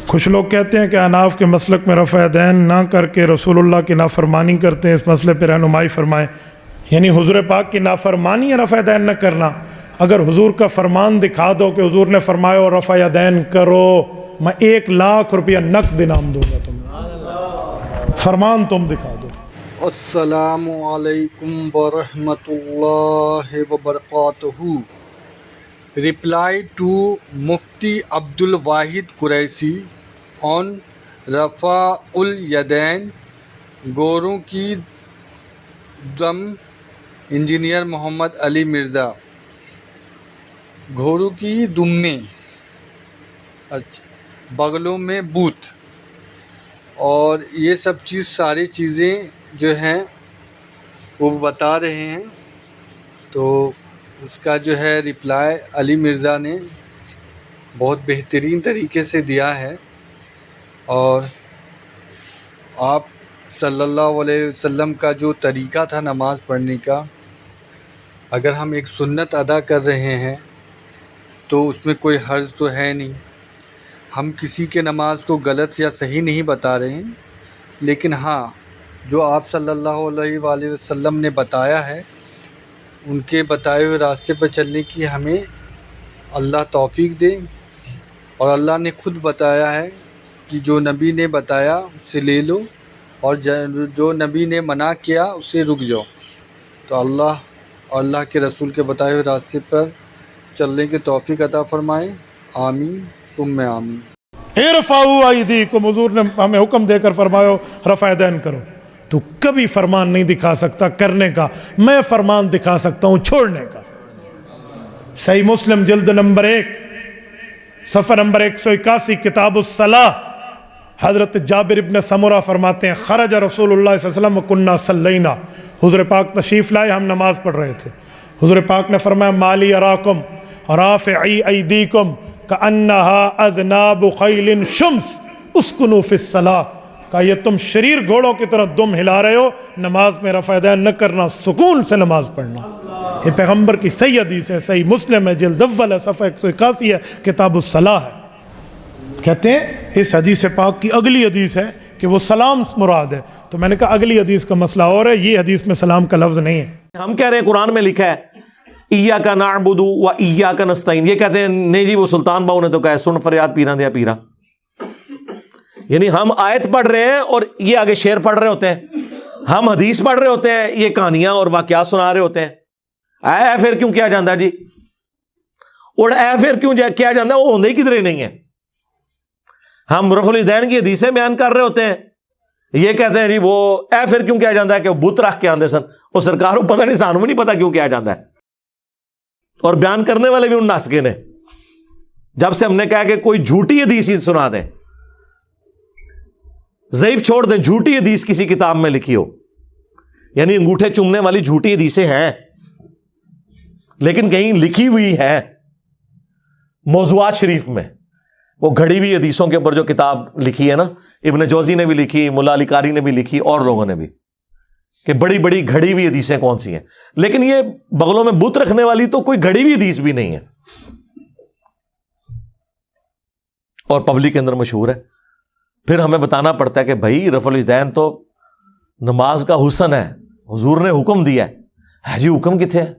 کچھ لوگ کہتے ہیں کہ اناف کے مسلک میں رفع دین نہ کر کے رسول اللہ کی نافرمانی کرتے ہیں، اس مسئلے پہ رہنمائی فرمائیں۔ یعنی حضور پاک کی نافرمانی ہے رفع دین نہ کرنا؟ اگر حضور کا فرمان دکھا دو کہ حضور نے فرمایا اور رفع دین کرو، میں 1,00,000 روپیہ نقد انعام دوں گا تمہیں، فرمان تم دکھا دو۔ السلام علیکم ورحمۃ اللہ وبرکاتہ۔ Reply to Mufti Abdul Wahid Qureshi on Rafa'ul Yadain گوروں کی دم انجینئر محمد علی مرزا۔ گھوڑوں کی دم میں بغلوں میں بوت اور یہ سب ساری چیزیں جو ہیں وہ بتا رہے ہیں، تو اس کا جو ہے رپلائی علی مرزا نے بہت بہترین طریقے سے دیا ہے، اور آپ صلی اللہ علیہ وسلم کا جو طریقہ تھا نماز پڑھنے کا، اگر ہم ایک سنت ادا کر رہے ہیں تو اس میں کوئی حرج تو ہے نہیں، ہم کسی کے نماز کو غلط یا صحیح نہیں بتا رہے ہیں، لیکن ہاں جو آپ صلی اللہ علیہ وآلہ وسلم نے بتایا ہے، ان کے بتائے ہوئے راستے پر چلنے کی ہمیں اللہ توفیق دے، اور اللہ نے خود بتایا ہے کہ جو نبی نے بتایا اسے لے لو، اور جو نبی نے منع کیا اسے رک جاؤ۔ تو اللہ اور اللہ کے رسول کے بتائے ہوئے راستے پر چلنے کی توفیق عطا فرمائے، آمین ثم آمین۔ ارفعوا ایدیکم، حضور نے ہمیں حکم دے کر فرمایا رفع دین کرو۔ تو کبھی فرمان نہیں دکھا سکتا کرنے کا، میں فرمان دکھا سکتا ہوں چھوڑنے کا۔ صحیح مسلم جلد نمبر 1 صفحہ نمبر 181 کتاب الصلاۃ، حضرت جابر ابن سمرہ فرماتے ہیں خرج رسول اللہ صلی اللہ علیہ وسلم وکنا صلینا، حضور پاک تشریف لائے، ہم نماز پڑھ رہے تھے، حضور پاک نے فرمایا مالی اراکم رافعی ایدیکم کأنہا اذناب خیل شمس اسکنوا فی الصلاۃ، کہا یہ تم شریر گھوڑوں کی طرح دم ہلا رہے ہو، نماز میں رفع دین نہ کرنا، سکون سے نماز پڑھنا۔ یہ پیغمبر کی صحیح حدیث ہے، صحیح مسلم ہے، جلد اول ہے، صفحہ 181 ہے، کتاب الصلاۃ ہے۔ کہتے ہیں اس حدیث پاک کی اگلی حدیث ہے کہ وہ سلام مراد ہے، تو میں نے کہا اگلی حدیث کا مسئلہ اور ہے، یہ حدیث میں سلام کا لفظ نہیں ہے۔ ہم کہہ رہے ہیں قرآن میں لکھا ہے ایاک نعبد و ایاک نستعین، یہ کہتے ہیں نہیں جی وہ سلطان باؤ نے تو کہا ہے سن فریاد پیرا دیا پیرا، یعنی ہم آیت پڑھ رہے ہیں اور یہ آگے شعر پڑھ رہے ہوتے ہیں، ہم حدیث پڑھ رہے ہوتے ہیں، یہ کہانیاں اور واقعات سنا رہے ہوتے ہیں۔ اے پھر کیوں کیا جاندہ جی، اور اے پھر کیوں کیا جاندہ، وہ ہوندے ہی کدھر نہیں ہے۔ ہم رفع الیدین کی حدیثیں بیان کر رہے ہوتے ہیں، یہ کہتے ہیں جی وہ اے پھر کیوں کیا جاندہ ہے کہ وہ بت رکھ کے آندے سن، وہ سرکار کو پتہ نہیں، سانوں بھی نہیں پتہ کیوں کیا جاندہ ہے، اور بیان کرنے والے بھی ان ناسکے نے۔ جب سے ہم نے کہا کہ کوئی جھوٹی حدیث ہی سنا دیں، ضعیف چھوڑ دیں، جھوٹی حدیث کسی کتاب میں لکھی ہو، یعنی انگوٹھے چومنے والی جھوٹی حدیثیں ہیں، لیکن کہیں لکھی ہوئی ہے موضوعات شریف میں، وہ گھڑی ہوئی حدیثوں کے اوپر جو کتاب لکھی ہے نا، ابن جوزی نے بھی لکھی، ملا علی قاری نے بھی لکھی، اور لوگوں نے بھی، کہ بڑی بڑی گھڑی ہوئی حدیثیں کون سی ہیں، لیکن یہ بغلوں میں بت رکھنے والی تو کوئی گھڑی ہوئی حدیث بھی نہیں ہے، اور پبلک کے اندر مشہور ہے۔ پھر ہمیں بتانا پڑتا ہے کہ بھائی رفع الیدین تو نماز کا حسن ہے، حضور نے حکم دیا ہے جی، حکم کتنے ہے؟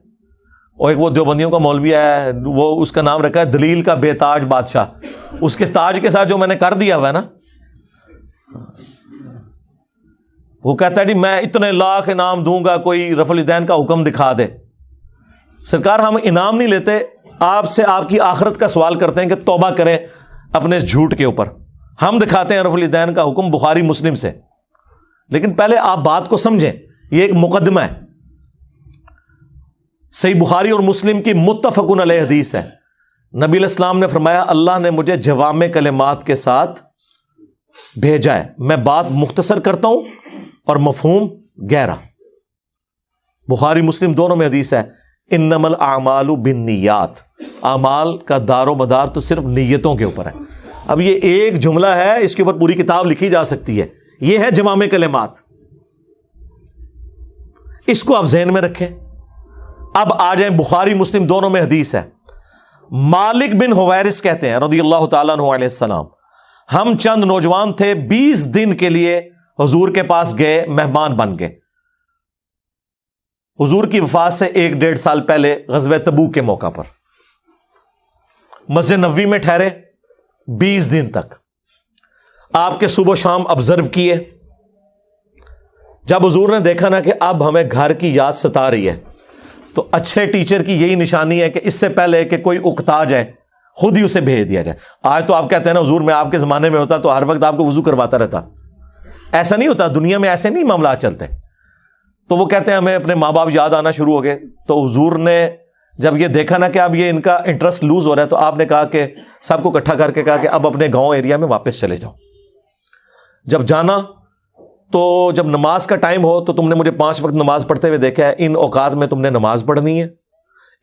اور ایک وہ دیوبندیوں کا مولوی ہے، وہ اس کا نام رکھا ہے دلیل کا بے تاج بادشاہ، اس کے تاج کے ساتھ جو میں نے کر دیا ہوا ہے نا، وہ کہتا ہے جی میں اتنے لاکھ انعام دوں گا کوئی رفع الیدین کا حکم دکھا دے۔ سرکار ہم انعام نہیں لیتے، آپ سے آپ کی آخرت کا سوال کرتے ہیں کہ توبہ کریں اپنے اس جھوٹ کے اوپر۔ ہم دکھاتے ہیں رفع الیدین کا حکم بخاری مسلم سے، لیکن پہلے آپ بات کو سمجھیں، یہ ایک مقدمہ ہے۔ صحیح بخاری اور مسلم کی متفقن علیہ حدیث ہے، نبی علیہ السلام نے فرمایا اللہ نے مجھے جوامع کلمات کے ساتھ بھیجا ہے، میں بات مختصر کرتا ہوں اور مفہوم گہرا۔ بخاری مسلم دونوں میں حدیث ہے انما الاعمال بالنیات، اعمال کا دار و مدار تو صرف نیتوں کے اوپر ہے۔ اب یہ ایک جملہ ہے، اس کے اوپر پوری کتاب لکھی جا سکتی ہے، یہ ہے جوامع کلمات، اس کو آپ ذہن میں رکھیں۔ اب آ جائیں بخاری مسلم دونوں میں حدیث ہے، مالک بن حویرث کہتے ہیں رضی اللہ تعالیٰ عنہ علیہ السلام، ہم چند نوجوان تھے 20 دن کے لیے حضور کے پاس گئے مہمان بن کے. حضور کی وفات سے 1-1.5 سال پہلے غزوہ تبوک کے موقع پر مسجد نبوی میں ٹھہرے 20 دن تک. آپ کے صبح و شام آبزرو کیے. جب حضور نے دیکھا نا کہ اب ہمیں گھر کی یاد ستا رہی ہے, تو اچھے ٹیچر کی یہی نشانی ہے کہ اس سے پہلے کہ کوئی اکتا جائے خود ہی اسے بھیج دیا جائے. آج تو آپ کہتے ہیں نا حضور میں آپ کے زمانے میں ہوتا تو ہر وقت آپ کو وضو کرواتا رہتا. ایسا نہیں ہوتا, دنیا میں ایسے نہیں معاملات چلتے. تو وہ کہتے ہیں ہمیں اپنے ماں باپ یاد آنا شروع ہو گئے. تو حضور نے جب یہ دیکھا نا کہ اب یہ ان کا انٹرسٹ لوز ہو رہا ہے, تو آپ نے کہا کہ سب کو اکٹھا کر کے کہا کہ اب اپنے گاؤں ایریا میں واپس چلے جاؤ. جب جانا تو جب نماز کا ٹائم ہو تو تم نے مجھے 5 وقت نماز پڑھتے ہوئے دیکھا ہے, ان اوقات میں تم نے نماز پڑھنی ہے.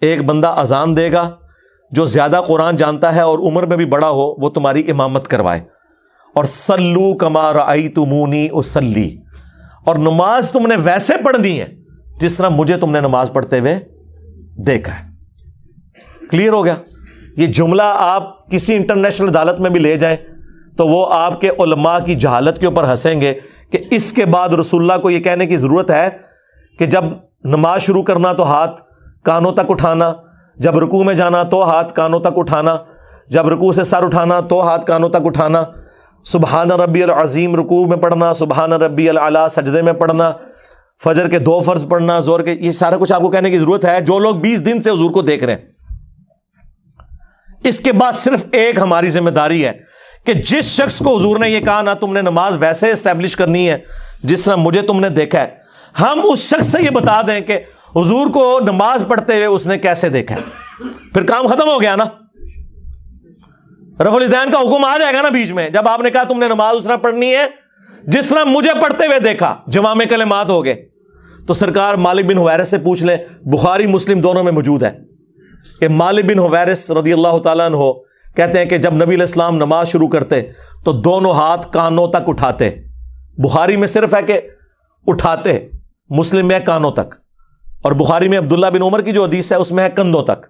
ایک بندہ اذان دے گا جو زیادہ قرآن جانتا ہے اور عمر میں بھی بڑا ہو, وہ تمہاری امامت کروائے. اور صلو کما رأیتمونی اصلی, اور نماز تم نے ویسے پڑھنی ہے جس طرح مجھے تم نے نماز پڑھتے ہوئے دیکھا ہے. کلیئر ہو گیا؟ یہ جملہ آپ کسی انٹرنیشنل عدالت میں بھی لے جائیں تو وہ آپ کے علماء کی جہالت کے اوپر ہنسیں گے کہ اس کے بعد رسول اللہ کو یہ کہنے کی ضرورت ہے کہ جب نماز شروع کرنا تو ہاتھ کانوں تک اٹھانا, جب رکوع میں جانا تو ہاتھ کانوں تک اٹھانا, جب رکوع سے سر اٹھانا تو ہاتھ کانوں تک اٹھانا, سبحان ربی العظیم رکوع میں پڑھنا, سبحان ربی الاعلی سجدے میں پڑھنا, فجر کے 2 فرض پڑھنا, زور کے, یہ سارا کچھ آپ کو کہنے کی ضرورت ہے جو لوگ 20 دن سے حضور کو دیکھ رہے ہیں. اس کے بعد صرف ایک ہماری ذمہ داری ہے کہ جس شخص کو حضور نے یہ کہا نا تم نے نماز ویسے اسٹیبلش کرنی ہے جس طرح مجھے تم نے دیکھا ہے, ہم اس شخص سے یہ بتا دیں کہ حضور کو نماز پڑھتے ہوئے اس نے کیسے دیکھا ہے. پھر کام ختم ہو گیا نا. رفع الیدین کا حکم آ جائے گا نا بیچ میں, جب آپ نے کہا تم نے نماز اس طرح پڑھنی ہے جس طرح مجھے پڑھتے ہوئے دیکھا, جوامع کلمات ہو گئے. تو سرکار مالک بن حویرث سے پوچھ لیں, بخاری مسلم دونوں میں موجود ہے کہ مالک بن حویرث رضی اللہ تعالیٰ عنہ کہتے ہیں کہ جب نبی علیہ السلام نماز شروع کرتے تو دونوں ہاتھ کانوں تک اٹھاتے. بخاری میں صرف ہے کہ اٹھاتے, مسلم میں ہے کانوں تک, اور بخاری میں عبداللہ بن عمر کی جو حدیث ہے اس میں ہے کندھوں تک.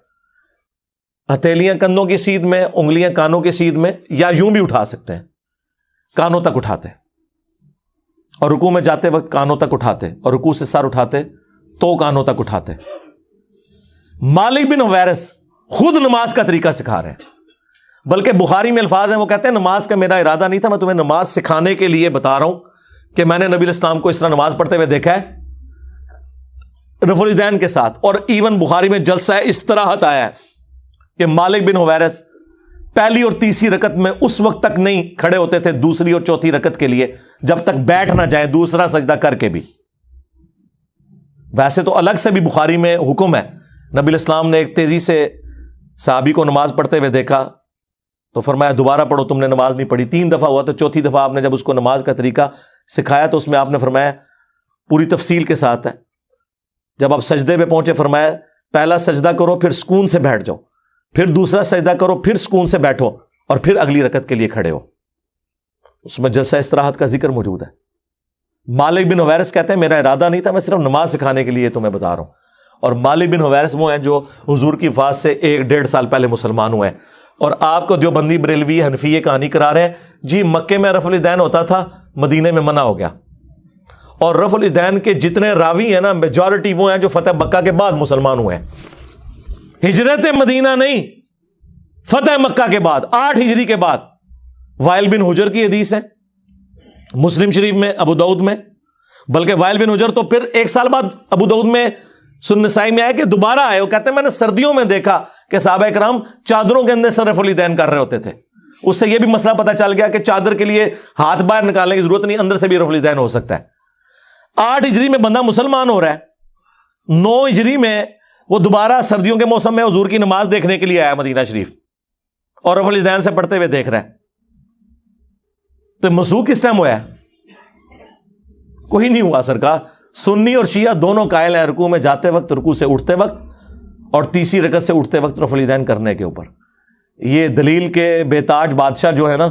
ہتھیلیاں کندھوں کی سیدھ میں, انگلیاں کانوں کی سیدھ میں, یا یوں بھی اٹھا سکتے ہیں, کانوں تک اٹھاتے. اور رکوع میں جاتے وقت کانوں تک اٹھاتے, اور رکوع سے سر اٹھاتے تو کانوں تک اٹھاتے. مالک بن حویرث خود نماز کا طریقہ سکھا رہے ہیں, بلکہ بخاری میں الفاظ ہیں, وہ کہتے ہیں نماز کا میرا ارادہ نہیں تھا, میں تمہیں نماز سکھانے کے لیے بتا رہا ہوں کہ میں نے نبی علیہ السلام کو اس طرح نماز پڑھتے ہوئے دیکھا ہے رفع الیدین کے ساتھ. اور ایون بخاری میں جلسہ استراحت آیا ہے کہ مالک بن حویرث پہلی اور تیسری رکعت میں اس وقت تک نہیں کھڑے ہوتے تھے دوسری اور چوتھی رکعت کے لیے جب تک بیٹھ نہ جائیں دوسرا سجدہ کر کے بھی. ویسے تو الگ سے بھی بخاری میں حکم ہے, نبی علیہ السلام نے ایک تیزی سے صحابی کو نماز پڑھتے ہوئے دیکھا تو فرمایا دوبارہ پڑھو, تم نے نماز نہیں پڑھی. 3 دفعہ ہوا تو چوتھی دفعہ آپ نے جب اس کو نماز کا طریقہ سکھایا تو اس میں آپ نے فرمایا پوری تفصیل کے ساتھ ہے, جب آپ سجدے پہ پہنچے فرمایا پہلا سجدہ کرو پھر سکون سے بیٹھ جاؤ, پھر دوسرا سجدہ کرو پھر سکون سے بیٹھو, اور پھر اگلی رکعت کے لیے کھڑے ہو. اس میں جلسہ استراحت کا ذکر موجود ہے. مالک بن حویرث کہتے ہیں میرا ارادہ نہیں تھا, میں صرف نماز سکھانے کے لیے تمہیں بتا رہا ہوں. اور مالک بن حویرث وہ ہیں جو حضور کی وفات سے 1-1.5 سال پہلے مسلمان ہوئے ہیں, اور آپ کو دیوبندی بریلوی حنفی کہانی کرا رہے ہیں جی مکے میں رفع الیدین ہوتا تھا, مدینے میں منع ہو گیا. اور رفع الیدین کے جتنے راوی ہیں نا میجورٹی وہ ہیں جو فتح مکہ کے بعد مسلمان ہوئے ہیں, ہجرت مدینہ نہیں, فتح مکہ کے بعد 8 ہجری کے بعد. وائل بن حجر کی حدیث ہے مسلم شریف میں, ابو داؤد میں, بلکہ وائل بن حجر تو پھر 1 سال بعد ابو داؤد میں سنن نسائی میں آیا کہ دوبارہ آئے, وہ کہتے ہیں میں نے سردیوں میں دیکھا کہ صحابہ کرام چادروں کے اندر سے رفع الیدین کر رہے ہوتے تھے. اس سے یہ بھی مسئلہ پتہ چل گیا کہ چادر کے لیے ہاتھ باہر نکالنے کی ضرورت نہیں, اندر سے بھی رفع الیدین ہو سکتا ہے. 8 ہجری میں بندہ مسلمان ہو رہا ہے, 9 ہجری میں وہ دوبارہ سردیوں کے موسم میں حضور کی نماز دیکھنے کے لیے آیا مدینہ شریف, اور رفع الیدین سے پڑھتے ہوئے دیکھ رہا ہے. تو مسوخ کس ٹائم ہوا ہے؟ کوئی نہیں ہوا سرکار. سنی اور شیعہ دونوں قائل ہیں رکوع میں جاتے وقت, رکوع سے اٹھتے وقت, اور تیسری رکعت سے اٹھتے وقت رفع الیدین کرنے کے اوپر. یہ دلیل کے بے تاج بادشاہ جو ہے نا,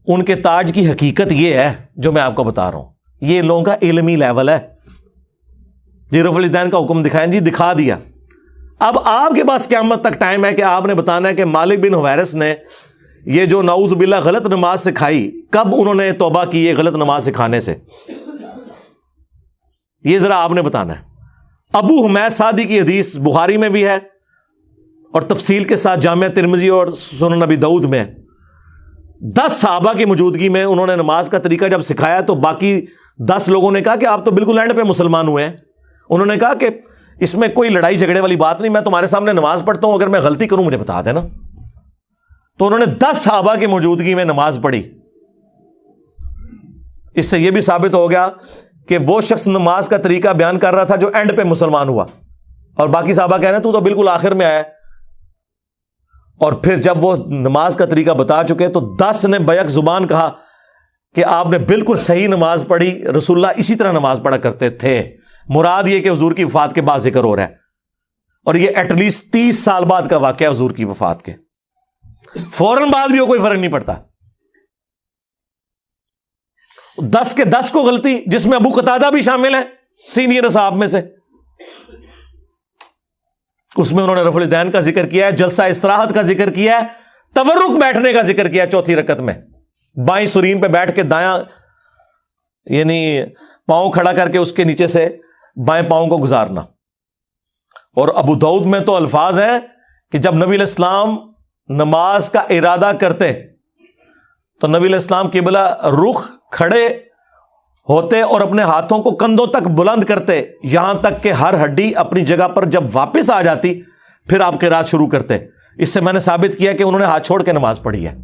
ان کے تاج کی حقیقت یہ ہے جو میں آپ کو بتا رہا ہوں. یہ لوگوں کا علمی لیول ہے. جی رفع الیدین کا حکم دکھائیں, جی دکھا دیا. اب آپ کے پاس قیامت تک ٹائم ہے کہ آپ نے بتانا ہے کہ مالک بن حویرث نے یہ جو نعوذ باللہ غلط نماز سکھائی، کب انہوں نے توبہ کی یہ غلط نماز سکھانے سے؟ یہ ذرا آپ نے بتانا ہے۔ ابو حمید سعدی کی حدیث بخاری میں بھی ہے اور تفصیل کے ساتھ جامعہ ترمذی اور سنن نبی داؤد میں ہے۔ 10 صحابہ کی موجودگی میں انہوں نے نماز کا طریقہ جب سکھایا تو باقی 10 لوگوں نے کہا کہ آپ تو بالکل اینڈ پہ مسلمان ہوئے ہیں۔ انہوں نے کہا کہ اس میں کوئی لڑائی جھگڑے والی بات نہیں، میں تمہارے سامنے نماز پڑھتا ہوں، اگر میں غلطی کروں مجھے بتا دینا۔ تو انہوں نے 10 صحابہ کی موجودگی میں نماز پڑھی۔ اس سے یہ بھی ثابت ہو گیا کہ وہ شخص نماز کا طریقہ بیان کر رہا تھا جو اینڈ پہ مسلمان ہوا، اور باقی صحابہ کہہ رہے ہیں تو بالکل آخر میں آیا۔ اور پھر جب وہ نماز کا طریقہ بتا چکے تو 10 نے بیک زبان کہا کہ آپ نے بالکل صحیح نماز پڑھی، رسول اللہ اسی طرح نماز پڑھا کرتے تھے۔ مراد یہ کہ حضور کی وفات کے بعد ذکر ہو رہا ہے، اور یہ ایٹ لیسٹ 30 سال بعد کا واقعہ ہے حضور کی وفات کے، فوراً بعد بھی ہو کوئی فرق نہیں پڑتا۔ 10 کے 10 کو غلطی، جس میں ابو قتادہ بھی شامل ہے سینئر اصحاب میں سے۔ اس میں انہوں نے رفع الیدین کا ذکر کیا ہے، جلسہ استراحت کا ذکر کیا ہے، تورک بیٹھنے کا ذکر کیا ہے چوتھی رکعت میں، بائیں سرین پہ بیٹھ کے دایاں یعنی پاؤں کھڑا کر کے اس کے نیچے سے بائیں پاؤں کو گزارنا۔ اور ابو داؤد میں تو الفاظ ہیں کہ جب نبی علیہ السلام نماز کا ارادہ کرتے تو نبی علیہ السلام قبلہ رخ کھڑے ہوتے اور اپنے ہاتھوں کو کندھوں تک بلند کرتے، یہاں تک کہ ہر ہڈی اپنی جگہ پر جب واپس آ جاتی پھر آپ قرات شروع کرتے۔ اس سے میں نے ثابت کیا کہ انہوں نے ہاتھ چھوڑ کے نماز پڑھی ہے،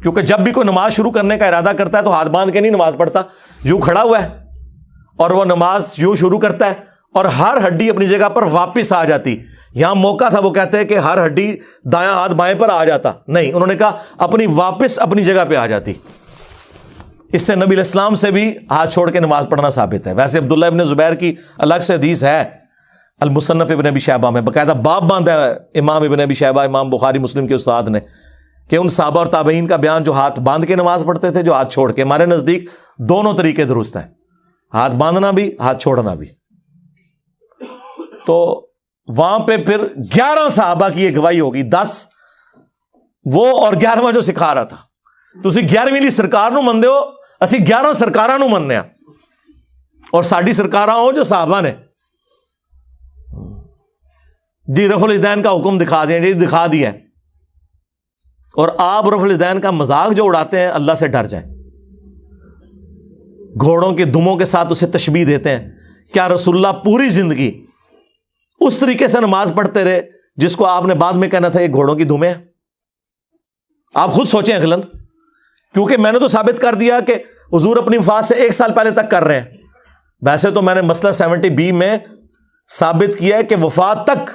کیونکہ جب بھی کوئی نماز شروع کرنے کا ارادہ کرتا ہے تو ہاتھ باندھ کے نہیں نماز پڑھتا، یوں کھڑا ہوا ہے اور وہ نماز یوں شروع کرتا ہے اور ہر ہڈی اپنی جگہ پر واپس آ جاتی۔ یہاں موقع تھا وہ کہتے ہیں کہ ہر ہڈی دایاں ہاتھ بائیں پر آ جاتا، نہیں، انہوں نے کہا اپنی واپس اپنی جگہ پہ آ جاتی۔ اس سے نبی علیہ السلام سے بھی ہاتھ چھوڑ کے نماز پڑھنا ثابت ہے۔ ویسے عبداللہ ابن زبیر کی الگ سے حدیث ہے المصنف ابن ابی شیبہ میں، باقاعدہ باب باندھا ہے امام ابن ابی شیبہ، امام بخاری مسلم کے استاد نے، کہ ان صحابہ اور تابعین کا بیان جو ہاتھ باندھ کے نماز پڑھتے تھے، جو ہاتھ چھوڑ کے۔ ہمارے نزدیک دونوں طریقے درست ہیں، ہاتھ باندھنا بھی ہاتھ چھوڑنا بھی۔ تو وہاں پہ پھر 11 صحابہ کی یہ گواہی ہوگی، 10 وہ اور 11واں جو سکھا رہا تھا۔ تسی 11ویں لی سرکار نو مندے ہو، اسی 11 سرکاراں نو مننے ہاں، اور ساڈی سرکاراں ہو جو صحابہ نے جی رفع الیدین کا حکم دکھا دیا، جی دکھا دیا ہے، اور آپ رفع الیدین کا مذاق جو اڑاتے ہیں، اللہ سے ڈر جائیں۔ گھوڑوں کے دموں کے ساتھ اسے تشبیہ دیتے ہیں۔ کیا رسول اللہ پوری زندگی اس طریقے سے نماز پڑھتے رہے جس کو آپ نے بعد میں کہنا تھا یہ گھوڑوں کی دمیں ہیں؟ آپ خود سوچیں اغلن، کیونکہ میں نے تو ثابت کر دیا کہ حضور اپنی وفات سے 1 سال پہلے تک کر رہے ہیں۔ ویسے تو میں نے مسئلہ 70B میں ثابت کیا ہے کہ وفات تک،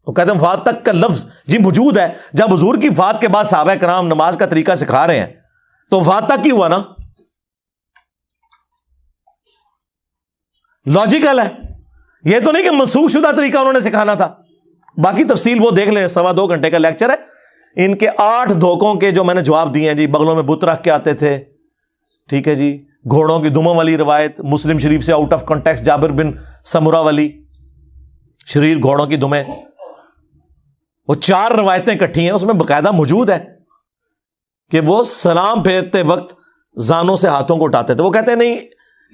وہ کہتے ہیں وفات تک کا لفظ جی موجود ہے۔ جب حضور کی وفات کے بعد صحابہ کرام نماز کا طریقہ سکھا رہے ہیں تو وفات تک ہی ہوا نا، لاجیکل ہے۔ یہ تو نہیں کہ منسوخ شدہ طریقہ انہوں نے سکھانا تھا۔ باقی تفصیل وہ دیکھ لیں، 2.25 گھنٹے کا لیکچر ہے۔ ان کے 8 دھوکوں کے جو میں نے جواب دیے ہیں جی، بغلوں میں بت رکھ کے آتے تھے، ٹھیک ہے جی، گھوڑوں کی دموں والی روایت مسلم شریف سے آؤٹ آف کانٹیکسٹ، جابر بن سمرہ والی شریر گھوڑوں کی دمیں، وہ 4 روایتیں کٹھی ہیں، اس میں باقاعدہ موجود ہے کہ وہ سلام پھیرتے وقت زانوں سے ہاتھوں کو اٹھاتے تھے۔ وہ کہتے ہیں نہیں،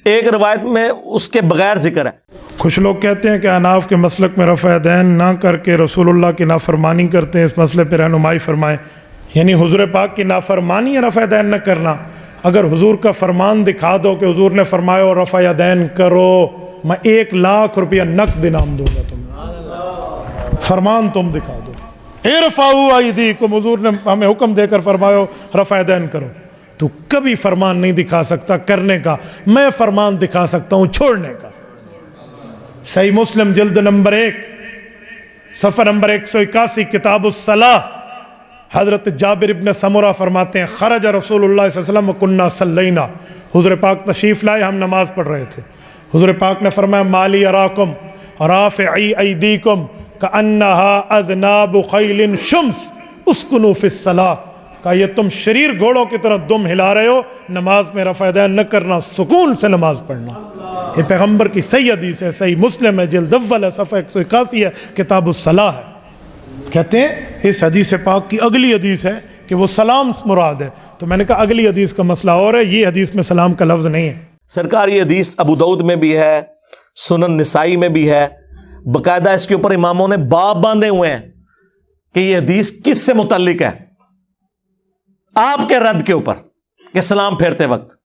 ایک روایت میں اس کے بغیر ذکر ہے۔ کچھ لوگ کہتے ہیں کہ اناف کے مسلک میں رفع دین نہ کر کے رسول اللہ کی نافرمانی کرتے ہیں، اس مسئلے پہ رہنمائی فرمائیں۔ یعنی حضور پاک کی نافرمانی ہے رفع دین نہ کرنا؟ اگر حضور کا فرمان دکھا دو کہ حضور نے فرمایا اور رفع دین کرو، میں 1,00,000 روپیہ نقد انعام دوں گا تمہیں۔ فرمان تم دکھا دو، ارفعوا ایدیکم، حضور نے ہمیں حکم دے کر فرمایا رفع دین کرو۔ تو کبھی فرمان نہیں دکھا سکتا کرنے کا، میں فرمان دکھا سکتا ہوں چھوڑنے کا۔ صحیح مسلم جلد نمبر 1 صفحہ نمبر 181 کتاب الصلاۃ، حضرت جابر ابن سمرہ فرماتے ہیں خرج رسول اللہ صلی اللہ علیہ وسلم وکنا صلینا، حضور پاک تشریف لائے، ہم نماز پڑھ رہے تھے، حضور پاک نے فرمایا مالی اراکم رافعی ایدیکم کانہا اذناب خیل شمس اسکنوا فی الصلاۃ، کہا یہ تم شریر گھوڑوں کی طرح دم ہلا رہے ہو، نماز میں رفع دین نہ کرنا، سکون سے نماز پڑھنا۔ یہ پیغمبر کی صحیح حدیث ہے، صحیح مسلم ہے، جلد اول ہے، صفحہ 181 ہے، کتاب الصلاۃ ہے۔ کہتے ہیں اس حدیث پاک کی اگلی حدیث ہے کہ وہ سلام مراد ہے. تو میں نے کہا اگلی حدیث کا مسئلہ اور ہے, یہ حدیث میں سلام کا لفظ نہیں ہے. سرکار یہ حدیث ابو داؤد میں بھی ہے, سنن نسائی میں بھی ہے, باقاعدہ اس کے اوپر اماموں نے باب باندھے ہوئے ہیں کہ یہ حدیث کس سے متعلق ہے, آپ کے رد کے اوپر کہ سلام پھیرتے وقت.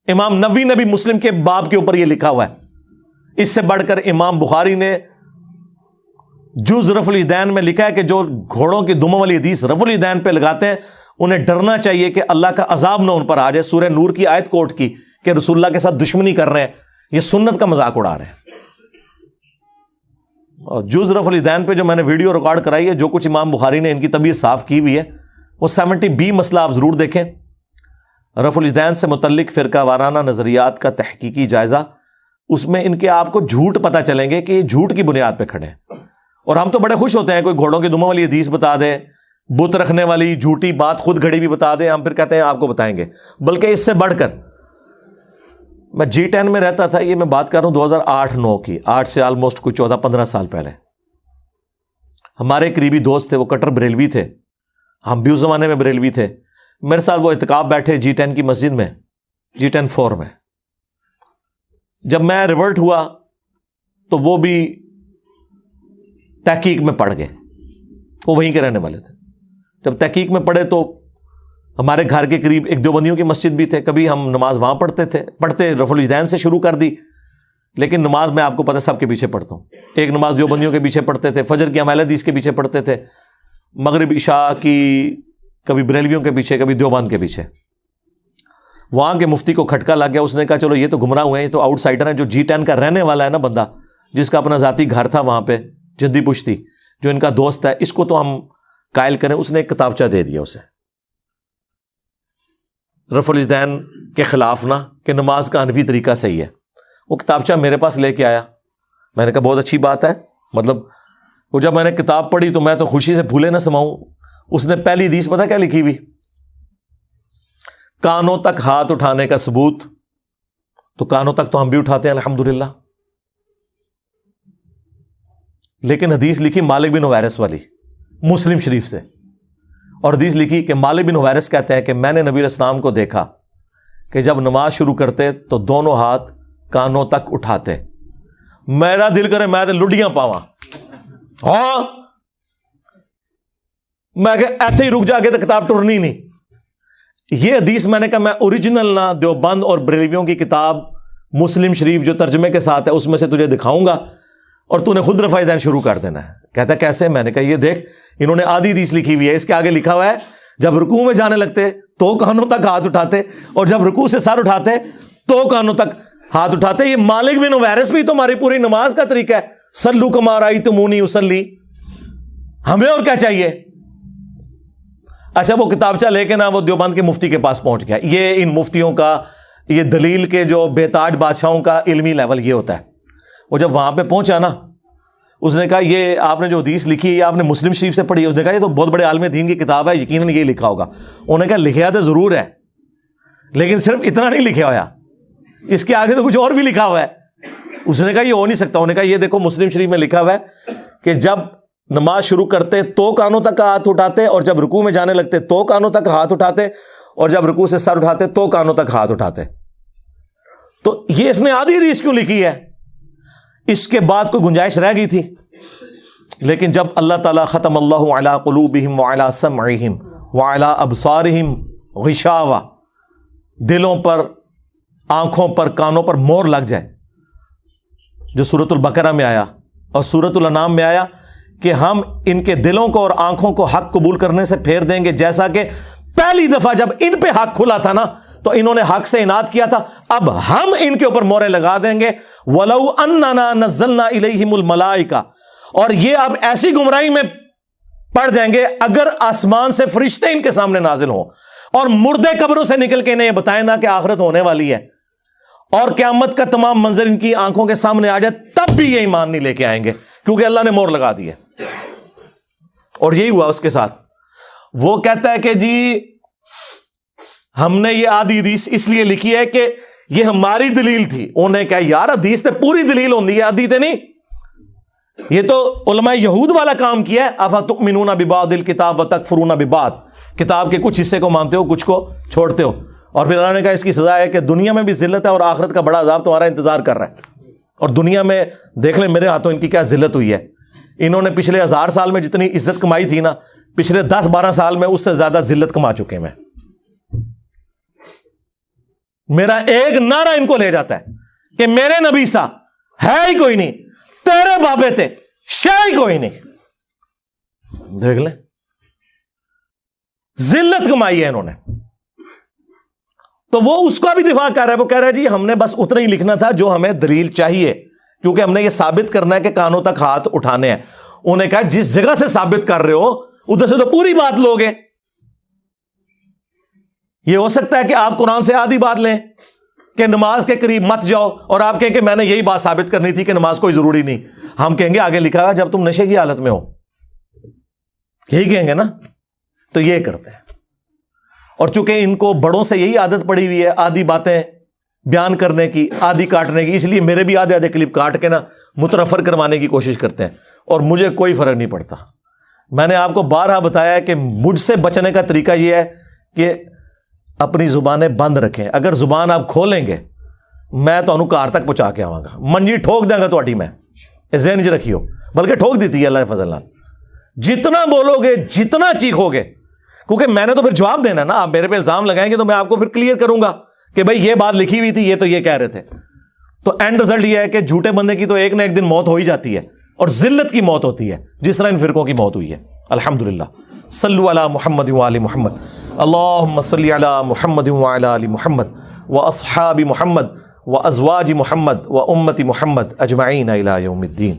امام نووی نے بھی مسلم کے باب کے اوپر یہ لکھا ہوا ہے. اس سے بڑھ کر امام بخاری نے جز رفع الیدین میں لکھا ہے کہ جو گھوڑوں کی دموں والی حدیث رفع الیدین پہ لگاتے ہیں انہیں ڈرنا چاہیے کہ اللہ کا عذاب نہ ان پر آ جائے. سورہ نور کی آیت کوٹ کی کہ رسول اللہ کے ساتھ دشمنی کر رہے ہیں, یہ سنت کا مذاق اڑا رہے ہیں. اور جز رفع الیدین پہ جو میں نے ویڈیو ریکارڈ کرائی ہے, جو کچھ امام بخاری نے ان کی طبیعت صاف کی ہوئی ہے, وہ 70B مسئلہ آپ ضرور دیکھیں. رفع الیدین سے متعلق فرقہ وارانہ نظریات کا تحقیقی جائزہ, اس میں ان کے آپ کو جھوٹ پتہ چلیں گے کہ یہ جھوٹ کی بنیاد پہ کھڑے ہیں. اور ہم تو بڑے خوش ہوتے ہیں کوئی گھوڑوں کی دموں والی حدیث بتا دے, بت رکھنے والی جھوٹی بات خود گھڑی بھی بتا دے, ہم پھر کہتے ہیں آپ کو بتائیں گے. بلکہ اس سے بڑھ کر میں G10 میں رہتا تھا, یہ میں بات کر رہا ہوں 2008-9 کی, 8 سے آلموسٹ کچھ 14-15 سال پہلے. ہمارے قریبی دوست تھے, وہ کٹر بریلوی تھے, ہم بھی اس زمانے میں بریلوی تھے. میرے ساتھ وہ اعتکاف بیٹھے G10 کی مسجد میں, G10-4 میں. جب میں ریورٹ ہوا تو وہ بھی تحقیق میں پڑ گئے, وہ وہیں کے رہنے والے تھے. جب تحقیق میں پڑھے تو ہمارے گھر کے قریب ایک دیوبندیوں کی مسجد بھی تھے, کبھی ہم نماز وہاں پڑھتے رفع الیدین سے شروع کر دی. لیکن نماز میں آپ کو پتہ سب کے پیچھے پڑھتا ہوں. ایک نماز دیوبندیوں کے پیچھے پڑھتے تھے, فجر کی ہم اہل حدیث کے پیچھے پڑھتے تھے, مغرب عشاء کی کبھی بریلویوں کے پیچھے کبھی دیوبند کے پیچھے. وہاں کے مفتی کو کھٹکا لگ گیا, اس نے کہا چلو یہ تو گمراہ ہوئے ہیں, یہ تو آؤٹ سائڈر ہیں. جو G10 کا رہنے والا ہے نا بندہ, جس کا اپنا ذاتی گھر تھا وہاں پہ جدی پشتی, جو ان کا دوست ہے, اس کو تو ہم قائل کریں. اس نے ایک کتابچہ دے دیا اسے رفع الیدین کے خلاف نہ, کہ نماز کا حنفی طریقہ صحیح ہے. وہ کتابچہ میرے پاس لے کے آیا, میں نے کہا بہت اچھی بات ہے. مطلب وہ جب میں نے کتاب پڑھی تو میں تو خوشی سے پھولے نہ سماؤں. اس نے پہلی حدیث پتہ کیا لکھی ہوئی, کانوں تک ہاتھ اٹھانے کا ثبوت. تو کانوں تک تو ہم بھی اٹھاتے ہیں الحمدللہ, لیکن حدیث لکھی مالک بن حویرث والی مسلم شریف سے. اور حدیث لکھی کہ مالک بن حویرث کہتے ہیں کہ میں نے نبی علیہ السلام کو دیکھا کہ جب نماز شروع کرتے تو دونوں ہاتھ کانوں تک اٹھاتے. میرا دل کرے میں تو لڈیاں پاواں. ہاں میں کہ ایتھے ہی رک جا کے تو کتاب ٹرنی نہیں. یہ حدیث میں نے کہا میں اوریجنل نہ دیوبند اور بریلویوں کی کتاب مسلم شریف جو ترجمے کے ساتھ ہے اس میں سے تجھے دکھاؤں گا, اور تو نے خود رفع الیدین شروع کر دینا ہے. کہتا ہے کیسے؟ میں نے کہا یہ دیکھ, انہوں نے آدھی حدیث لکھی ہوئی ہے, اس کے آگے لکھا ہوا ہے جب رکوع میں جانے لگتے تو کانوں تک ہاتھ اٹھاتے, اور جب رکوع سے سر اٹھاتے تو کانوں تک ہاتھ اٹھاتے. یہ مالک بن حویرث بھی تو ہماری پوری نماز کا طریقہ ہے, صلو کما رأیتمونی اصلی. ہمیں اور کیا چاہیے؟ اچھا وہ کتابچہ لے کے نا وہ دیوبند کے مفتی کے پاس پہنچ گیا. یہ ان مفتیوں کا, یہ دلیل کے جو بے تاج بادشاہوں کا علمی لیول یہ ہوتا ہے. وہ جب وہاں پہ پہنچا نا, اس نے کہا یہ آپ نے جو حدیث لکھی ہے آپ نے مسلم شریف سے پڑھی ہے؟ اس نے کہا یہ تو بہت بڑے عالم دین کی کتاب ہے, یقیناً یہ لکھا ہوگا. انہوں نے کہا لکھا تو ضرور ہے, لیکن صرف اتنا نہیں لکھا ہوا, اس کے آگے تو کچھ اور بھی لکھا ہوا ہے. اس نے کہا یہ ہو نہیں سکتا. انہوں نے کہا یہ دیکھو مسلم شریف میں لکھا ہوا ہے کہ جب نماز شروع کرتے تو کانوں تک ہاتھ اٹھاتے, اور جب رکوع میں جانے لگتے تو کانوں تک ہاتھ اٹھاتے, اور جب رکوع سے سر اٹھاتے تو کانوں تک ہاتھ اٹھاتے. تو یہ اس نے آدھی حدیث کیوں لکھی ہے؟ اس کے بعد کوئی گنجائش رہ گئی تھی. لیکن جب اللہ تعالیٰ ختم اللہ علی قلوبہم وعلی سمعہم وعلی ابصارہم غشاوہ, دلوں پر, آنکھوں پر, کانوں پر مور لگ جائے, جو سورۃ البقرہ میں آیا اور سورۃ الانعام میں آیا کہ ہم ان کے دلوں کو اور آنکھوں کو حق قبول کرنے سے پھیر دیں گے, جیسا کہ پہلی دفعہ جب ان پہ حق کھلا تھا نا تو انہوں نے حق سے اناد کیا تھا, اب ہم ان کے اوپر مورے لگا دیں گے. وَلَوْ أَنَّنَا نَزَّلْنَا إِلَيْهِمُ الْمَلَائِكَةَ, اور یہ اب ایسی گمراہی میں پڑ جائیں گے اگر آسمان سے فرشتے ان کے سامنے نازل ہوں اور مردے قبروں سے نکل کے انہیں یہ بتائیں نا کہ آخرت ہونے والی ہے اور قیامت کا تمام منظر ان کی آنکھوں کے سامنے آ جائے, تب بھی یہ ایمان نہیں لے کے آئیں گے, کیونکہ اللہ نے مور لگا دی ہے. اور یہی ہوا اس کے ساتھ. وہ کہتا ہے کہ جی ہم نے یہ آدھی حدیث اس لیے لکھی ہے کہ یہ ہماری دلیل تھی. انہوں نے کہا یار حدیث تے پوری دلیل ہوندی ہے, آدھی تے نہیں. یہ تو علماء یہود والا کام کیا ہے. افتؤمنون ببعض الکتاب وتکفرون ببعض, کتاب کے کچھ حصے کو مانتے ہو, کچھ کو چھوڑتے ہو. اور پھر اللہ نے کہا اس کی سزا ہے کہ دنیا میں بھی ذلت ہے اور آخرت کا بڑا عذاب تمہارا انتظار کر رہا ہے. اور دنیا میں دیکھ لیں میرے ہاتھوں ان کی کیا ذلت ہوئی ہے. انہوں نے پچھلے 1000 سال میں جتنی عزت کمائی تھی نا, پچھلے 10-12 سال میں اس سے زیادہ ذلت کما چکے میں. میرا ایک نعرہ ان کو لے جاتا ہے کہ میرے نبی سا ہے ہی کوئی نہیں, تیرے بابے تھے شے ہی کوئی نہیں. دیکھ لیں ذلت کمائی ہے انہوں نے. تو وہ اس کا بھی دفاع کر رہا ہے. وہ کہہ رہا ہے جی ہم نے بس اتنا ہی لکھنا تھا جو ہمیں دلیل چاہیے, کیونکہ ہم نے یہ ثابت کرنا ہے کہ کانوں تک ہاتھ اٹھانے ہیں. انہوں نے کہا جس جگہ سے ثابت کر رہے ہو ادھر سے تو پوری بات لوگے. یہ ہو سکتا ہے کہ آپ قرآن سے آدھی بات لیں کہ نماز کے قریب مت جاؤ, اور آپ کہیں کہ میں نے یہی بات ثابت کرنی تھی کہ نماز کوئی ضروری نہیں. ہم کہیں گے آگے لکھا ہے جب تم نشے کی حالت میں ہو, یہی کہیں گے نا. تو یہ کرتے ہیں. اور چونکہ ان کو بڑوں سے یہی عادت پڑی ہوئی ہے آدھی باتیں بیان کرنے کی, آدھی کاٹنے کی, اس لیے میرے بھی آدھے کلپ کاٹ کے نا متنفر کروانے کی کوشش کرتے ہیں, اور مجھے کوئی فرق نہیں پڑتا. میں نے آپ کو بارہا بتایا ہے کہ مجھ سے بچنے کا طریقہ یہ ہے کہ اپنی زبانیں بند رکھیں. اگر زبان آپ کھولیں گے میں تو کار تک پہنچا کے آواں گا, منجی ٹھوک دیں گا تھوڑی میں, ذہن چ رکھیو. بلکہ ٹھوک دیتی ہے اللہ فضل. جتنا بولو گے جتنا چیخو گے, کیونکہ میں نے تو پھر جواب دینا نا. آپ میرے پہ الزام لگائیں گے تو میں آپ کو پھر کلیئر کروں گا کہ بھائی یہ بات لکھی ہوئی تھی, یہ تو یہ کہہ رہے تھے. تو اینڈ رزلٹ یہ ہے کہ جھوٹے بندے کی تو ایک نہ ایک دن موت ہو ہی جاتی ہے, اور ذلت کی موت ہوتی ہے جس طرح ان فرقوں کی موت ہوئی ہے. الحمدللہ. صلو علی محمد وآل محمد. اللہم صلی علی محمد وعلی آل محمد واصحاب محمد وازواج محمد وامت محمد اجمعین الی یوم الدین.